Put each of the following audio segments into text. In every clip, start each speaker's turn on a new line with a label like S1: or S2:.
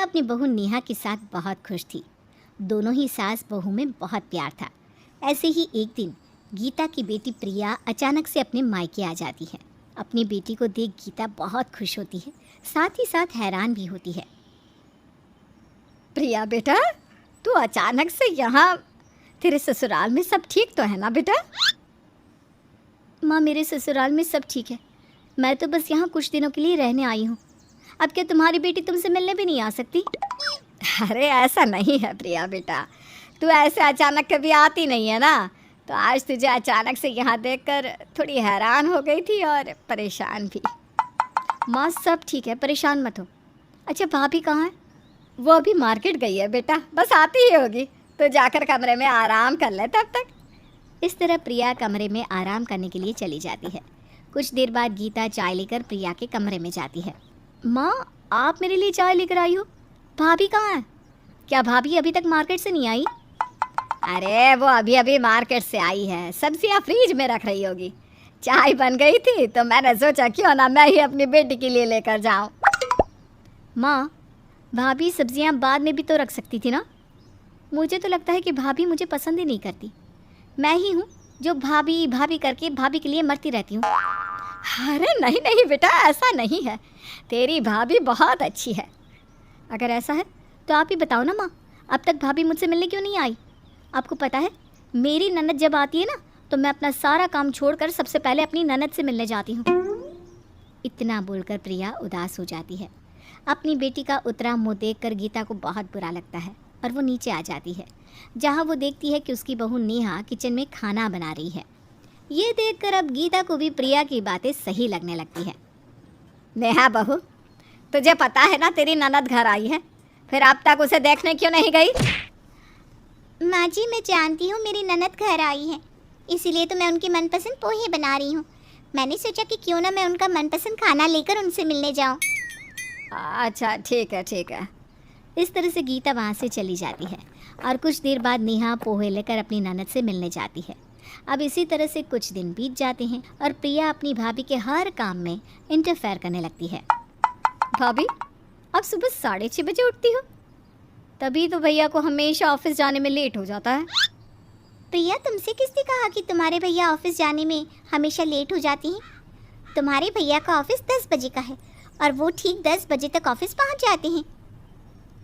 S1: अपनी बहू नेहा के साथ बहुत खुश थी। दोनों ही सास बहू में बहुत प्यार था। ऐसे ही एक दिन गीता की बेटी प्रिया अचानक से अपने मायके आ जाती है। अपनी बेटी को देख गीता बहुत खुश होती है, साथ ही साथ हैरान भी होती है।
S2: प्रिया बेटा, तू अचानक से यहाँ, तेरे ससुराल में सब ठीक तो है ना बेटा?
S1: माँ, मेरे ससुराल में सब ठीक है। मैं तो बस यहाँ कुछ दिनों के लिए रहने आई हूँ। अब क्या तुम्हारी बेटी तुमसे मिलने भी नहीं आ सकती?
S2: अरे ऐसा नहीं है प्रिया बेटा, तू ऐसे अचानक कभी आती नहीं है ना, तो आज तुझे अचानक से यहाँ देखकर थोड़ी हैरान हो गई थी और परेशान भी।
S1: माँ, सब ठीक है, परेशान मत हो। अच्छा, भाभी कहाँ है?
S2: वो अभी मार्केट गई है बेटा, बस आती ही होगी, तो जाकर कमरे में आराम कर ले तब तक।
S1: इस तरह प्रिया कमरे में आराम करने के लिए चली जाती है। कुछ देर बाद गीता चाय लेकर प्रिया के कमरे में जाती है। माँ, आप मेरे लिए चाय लेकर आई हो? भाभी कहाँ है? क्या भाभी अभी तक मार्केट से नहीं आई?
S2: अरे वो अभी अभी मार्केट से आई है, सब्जियाँ फ्रीज में रख रही होगी। चाय बन गई थी तो मैंने सोचा क्यों ना मैं ही अपनी बेटी के लिए लेकर जाऊँ।
S1: माँ, भाभी सब्जियाँ बाद में भी तो रख सकती थी ना? मुझे तो लगता है कि भाभी मुझे पसंद ही नहीं करती। मैं ही हूँ जो भाभी भाभी करके भाभी के लिए मरती रहती हूँ।
S2: अरे नहीं नहीं बेटा, ऐसा नहीं है, तेरी भाभी बहुत अच्छी है।
S1: अगर ऐसा है तो आप ही बताओ ना माँ, अब तक भाभी मुझसे मिलने क्यों नहीं आई? आपको पता है, मेरी ननद जब आती है ना तो मैं अपना सारा काम छोड़कर सबसे पहले अपनी ननद से मिलने जाती हूँ। इतना बोलकर प्रिया उदास हो जाती है। अपनी बेटी का उतरा मुँह देखकर गीता को बहुत बुरा लगता है और वो नीचे आ जाती है, जहाँ वो देखती है कि उसकी बहू नेहा किचन में खाना बना रही है। ये देखकर अब गीता को भी प्रिया की बातें सही लगने लगती है।
S2: नेहा बहू, तुझे पता है ना तेरी ननद घर आई है, फिर अब तक उसे देखने क्यों नहीं गई?
S3: माँ जी, मैं जानती हूँ मेरी ननद घर आई है, इसीलिए तो मैं उनकी मनपसंद पोहे बना रही हूँ। मैंने सोचा कि क्यों ना मैं उनका मनपसंद खाना लेकर उनसे मिलने जाऊँ।
S2: अच्छा ठीक है ठीक है।
S1: इस तरह से गीता वहाँ से चली जाती है और कुछ देर बाद नेहा पोहे लेकर अपनी ननद से मिलने जाती है। अब इसी तरह से कुछ दिन बीत जाते हैं और प्रिया अपनी भाभी के हर काम में इंटरफेयर करने लगती है।
S2: भाभी, अब सुबह 6:30 बजे उठती हो? तभी तो भैया को हमेशा ऑफिस जाने में लेट हो जाता है।
S3: प्रिया, तुमसे किसने कहा कि तुम्हारे भैया ऑफिस जाने में हमेशा लेट हो जाती हैं? तुम्हारे भैया का ऑफिस 10 बजे का है और वो ठीक 10 बजे तक ऑफिस पहुंच जाते हैं।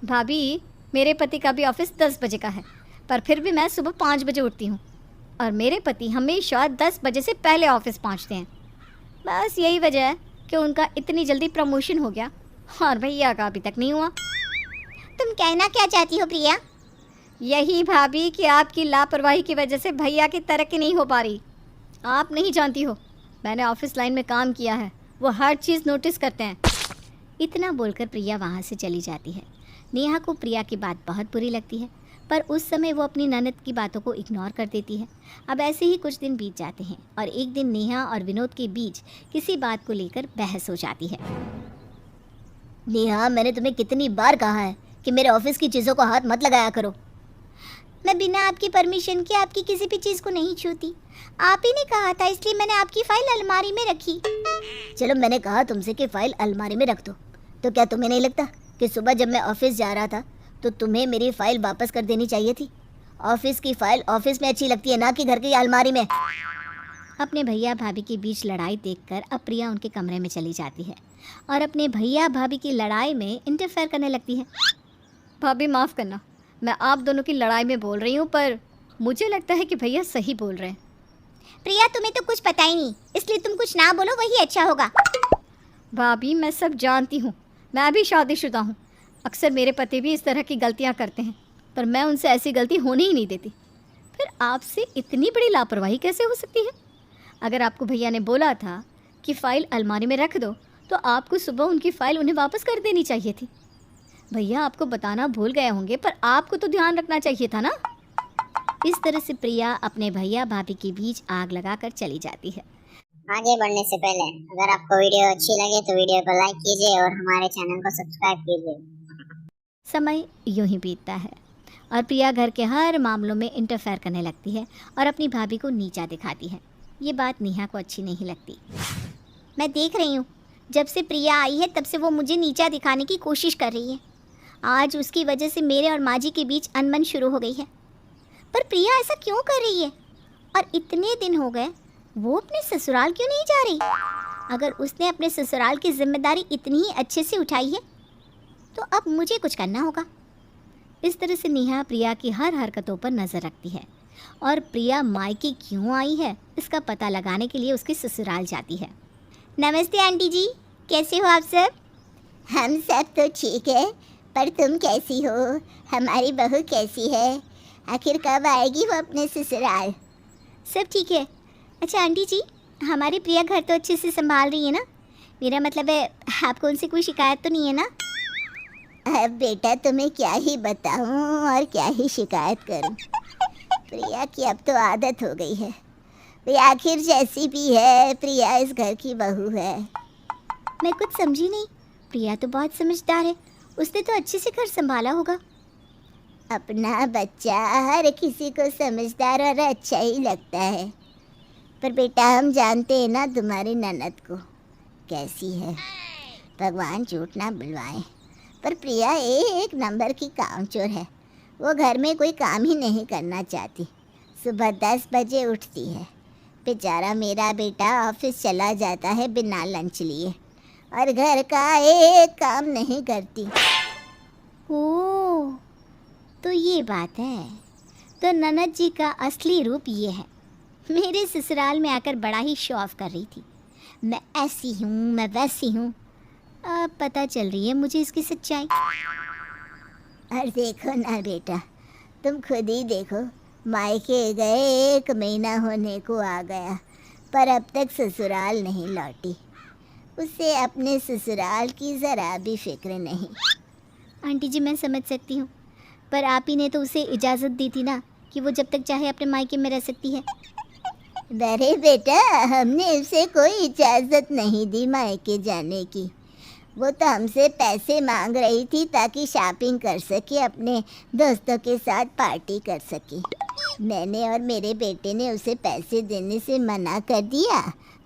S2: भाभी, मेरे पति का भी ऑफिस 10 बजे का है, पर फिर भी मैं सुबह 5 बजे उठती हूँ और मेरे पति हमेशा 10 बजे से पहले ऑफिस पहुँचते हैं। बस यही वजह है कि उनका इतनी जल्दी प्रमोशन हो गया और भैया का अभी तक नहीं हुआ।
S3: तुम कहना क्या चाहती हो प्रिया?
S2: यही भाभी कि आपकी लापरवाही की वजह से भैया की तरक्की नहीं हो पा रही। आप नहीं जानती हो, मैंने ऑफिस लाइन में काम किया है, वो हर चीज़ नोटिस करते हैं।
S1: इतना बोलकर प्रिया वहाँ से चली जाती है। नेहा को प्रिया की बात बहुत बुरी लगती है, पर उस समय वो अपनी ननद की बातों को इग्नोर कर देती है। अब ऐसे ही कुछ दिन बीत जाते हैं और एक दिन नेहा और विनोद के बीच किसी बात को लेकर बहस हो जाती है।
S3: नेहा, मैंने तुम्हें कितनी बार कहा है कि मेरे ऑफिस की चीज़ों को हाथ मत लगाया करो। मैं बिना आपकी परमिशन के आपकी किसी भी चीज़ को नहीं छूती। आप ही ने कहा था, इसलिए मैंने आपकी फ़ाइल अलमारी में रखी। चलो, मैंने कहा तुमसे कि फ़ाइल अलमारी में रख दो, तो क्या तुम्हें नहीं लगता कि सुबह जब मैं ऑफिस जा रहा था तो तुम्हें मेरी फ़ाइल वापस कर देनी चाहिए थी? ऑफिस की फ़ाइल ऑफिस में अच्छी लगती है, ना कि घर की अलमारी में।
S1: अपने भैया भाभी के बीच लड़ाई देखकर अब प्रिया उनके कमरे में चली जाती है और अपने भैया भाभी की लड़ाई में इंटरफेयर करने लगती है।
S2: भाभी माफ़ करना, मैं आप दोनों की लड़ाई में बोल रही हूँ, पर मुझे लगता है कि भैया सही बोल रहे हैं।
S3: प्रिया, तुम्हें तो कुछ पता ही नहीं, इसलिए तुम कुछ ना बोलो, वही अच्छा होगा।
S2: भाभी, मैं सब जानती हूँ, मैं भी शादीशुदा हूँ। अक्सर मेरे पति भी इस तरह की गलतियाँ करते हैं, पर मैं उनसे ऐसी गलती होने ही नहीं देती। फिर आपसे इतनी बड़ी लापरवाही कैसे हो सकती है? अगर आपको भैया ने बोला था कि फ़ाइल अलमारी में रख दो, तो आपको सुबह उनकी फ़ाइल उन्हें वापस कर देनी चाहिए थी। भैया आपको बताना भूल गए होंगे, पर आपको तो ध्यान रखना चाहिए था ना।
S1: इस तरह से प्रिया अपने भैया भाभी के बीच आग लगाकर चली जाती है।
S4: आगे बढ़ने से पहले अगर आपको वीडियो अच्छी लगे तो वीडियो को लाइक कीजिए और हमारे चैनल को सब्सक्राइब कीजिए।
S1: समय यूं ही बीतता है और प्रिया घर के हर मामलों में इंटरफेयर करने लगती है और अपनी भाभी को नीचा दिखाती है। ये बात नेहा को अच्छी नहीं लगती।
S3: मैं देख रही हूँ, जब से प्रिया आई है तब से वो मुझे नीचा दिखाने की कोशिश कर रही है।
S1: आज उसकी वजह से मेरे और माँ जी के बीच अनबन शुरू हो गई है। पर प्रिया ऐसा क्यों कर रही है? और इतने दिन हो गए, वो अपने ससुराल क्यों नहीं जा रही? अगर उसने अपने ससुराल की जिम्मेदारी इतनी ही अच्छे से उठाई है तो अब मुझे कुछ करना होगा। इस तरह से नेहा प्रिया की हर हरकतों पर नज़र रखती है और प्रिया मायके क्यों आई है इसका पता लगाने के लिए उसके ससुराल जाती है।
S3: नमस्ते आंटी जी, कैसे हो आप सब? हम सब तो ठीक है, पर तुम कैसी हो? हमारी बहू कैसी है? आखिर कब आएगी वो अपने ससुराल?
S1: सब ठीक है। अच्छा आंटी जी, हमारी प्रिया घर तो अच्छे से संभाल रही है ना? मेरा मतलब है आपको उनसे कोई शिकायत तो नहीं है ना?
S3: अब बेटा तुम्हें क्या ही बताऊं और क्या ही शिकायत करूं। प्रिया की अब तो आदत हो गई है। प्रिया आखिर जैसी भी है, प्रिया इस घर की बहू है।
S1: मैं कुछ समझी नहीं। प्रिया तो बहुत समझदार है, उसने तो अच्छे से घर संभाला होगा।
S3: अपना बच्चा हर किसी को समझदार और अच्छा ही लगता है, पर बेटा हम जानते हैं ना तुम्हारी ननद को कैसी है। भगवान झूठ ना बुलवाए, पर प्रिया एक नंबर की कामचोर है। वो घर में कोई काम ही नहीं करना चाहती। सुबह 10 बजे उठती है। बेचारा मेरा बेटा ऑफिस चला जाता है बिना लंच लिए और घर का एक काम नहीं करती।
S1: ओह, तो ये बात है। तो ननद जी का असली रूप ये है। मेरे ससुराल में आकर बड़ा ही शो ऑफ कर रही थी, मैं ऐसी हूँ, मैं वैसी हूँ। अब पता चल रही है मुझे इसकी सच्चाई।
S3: और देखो ना बेटा, तुम खुद ही देखो, मायके गए 1 महीना होने को आ गया, पर अब तक ससुराल नहीं लौटी। उसे अपने ससुराल की ज़रा भी फिक्र नहीं।
S1: आंटी जी मैं समझ सकती हूँ, पर आप ही ने तो उसे इजाज़त दी थी ना कि वो जब तक चाहे अपने मायके में रह सकती है।
S3: अरे बेटा, हमने उसे कोई इजाज़त नहीं दी मायके जाने की। वो तो हमसे पैसे मांग रही थी ताकि शॉपिंग कर सके, अपने दोस्तों के साथ पार्टी कर सके। मैंने और मेरे बेटे ने उसे पैसे देने से मना कर दिया,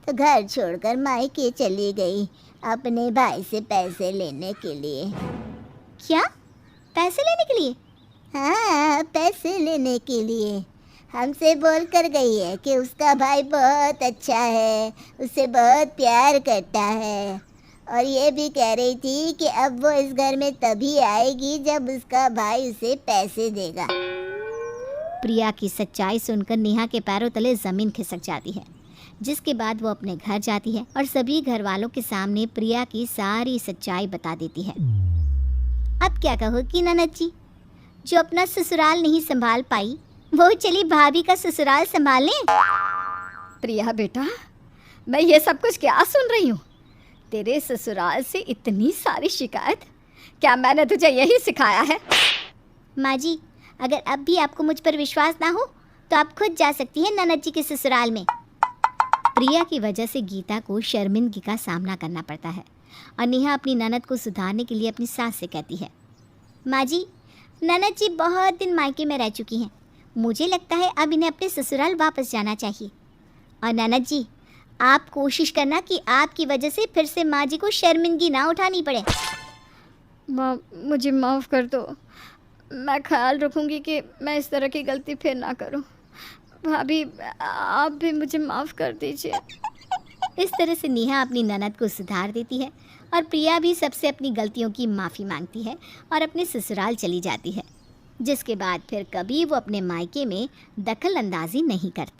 S3: तो घर छोड़कर मायके चली गई अपने भाई से पैसे लेने के लिए।
S1: क्या? पैसे लेने के लिए?
S3: हाँ, पैसे लेने के लिए। हमसे बोल कर गई है कि उसका भाई बहुत अच्छा है, उसे बहुत प्यार करता है, और ये भी कह रही थी कि अब वो इस घर में तभी आएगी जब उसका भाई उसे पैसे देगा।
S1: प्रिया की सच्चाई सुनकर नेहा के पैरों तले ज़मीन खिसक जाती है, जिसके बाद वो अपने घर जाती है और सभी घर वालों के सामने प्रिया की सारी सच्चाई बता देती है। अब क्या कहो कि ननद जी, जो अपना ससुराल नहीं संभाल पाई वो चली भाभी का ससुराल संभालने।
S2: प्रिया बेटा, मैं ये सब कुछ क्या सुन रही हूँ? तेरे ससुराल से इतनी सारी शिकायत, क्या मैंने तुझे यही सिखाया है?
S1: माँ जी, अगर अब भी आपको मुझ पर विश्वास ना हो तो आप खुद जा सकती हैं ननद जी के ससुराल में। प्रिया की वजह से गीता को शर्मिंदगी का सामना करना पड़ता है और नेहा अपनी ननद को सुधारने के लिए अपनी सास से कहती है, माँ जी, ननद जी बहुत दिन मायके में रह चुकी हैं, मुझे लगता है अब इन्हें अपने ससुराल वापस जाना चाहिए। और ननद जी, आप कोशिश करना कि आपकी वजह से फिर से माँ जी को शर्मिंदगी ना उठानी पड़े।
S2: माँ, मुझे माफ़ कर दो। मैं ख्याल रखूँगी कि मैं इस तरह की गलती फिर ना करूँ। भाभी, आप भी मुझे माफ़ कर दीजिए।
S1: इस तरह से नेहा अपनी ननद को सुधार देती है और प्रिया भी सबसे अपनी गलतियों की माफ़ी मांगती है और अपने ससुराल चली जाती है, जिसके बाद फिर कभी वो अपने मायके में दखल अंदाजी नहीं करती।